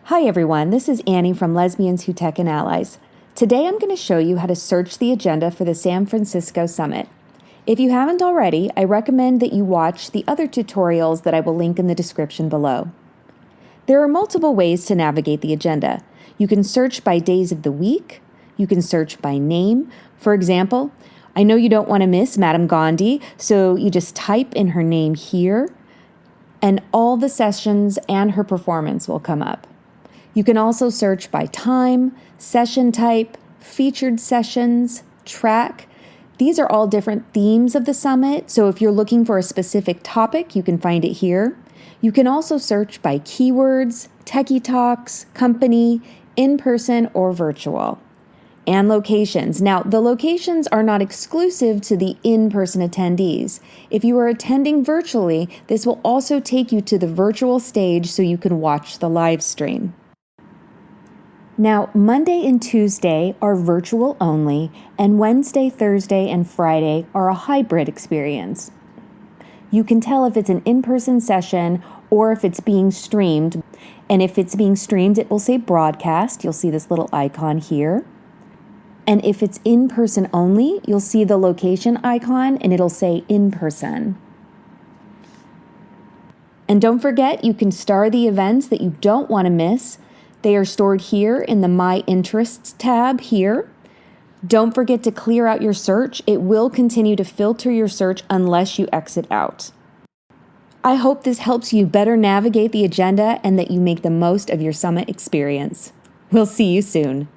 Hi everyone, this is Annie from Lesbians Who Tech and Allies. Today I'm going to show you how to search the agenda for the San Francisco Summit. If you haven't already, I recommend that you watch the other tutorials that I will link in the description below. There are multiple ways to navigate the agenda. You can search by days of the week. You can search by name. For example, I know you don't want to miss Madam Gandhi, so you just type in her name here, and all the sessions and her performance will come up. You can also search by time, session type, featured sessions, track. These are all different themes of the summit, so if you're looking for a specific topic, you can find it here. You can also search by keywords, techie talks, company, in-person or virtual, and locations. Now, the locations are not exclusive to the in-person attendees. If you are attending virtually, this will also take you to the virtual stage so you can watch the live stream. Now, Monday and Tuesday are virtual only, and Wednesday, Thursday, and Friday are a hybrid experience. You can tell if it's an in-person session or if it's being streamed. And if it's being streamed, it will say broadcast. You'll see this little icon here. And if it's in-person only, you'll see the location icon and it'll say in-person. And don't forget, you can star the events that you don't want to miss. They are stored here in the My Interests tab here. Don't forget to clear out your search. It will continue to filter your search unless you exit out. I hope this helps you better navigate the agenda and that you make the most of your summit experience. We'll see you soon.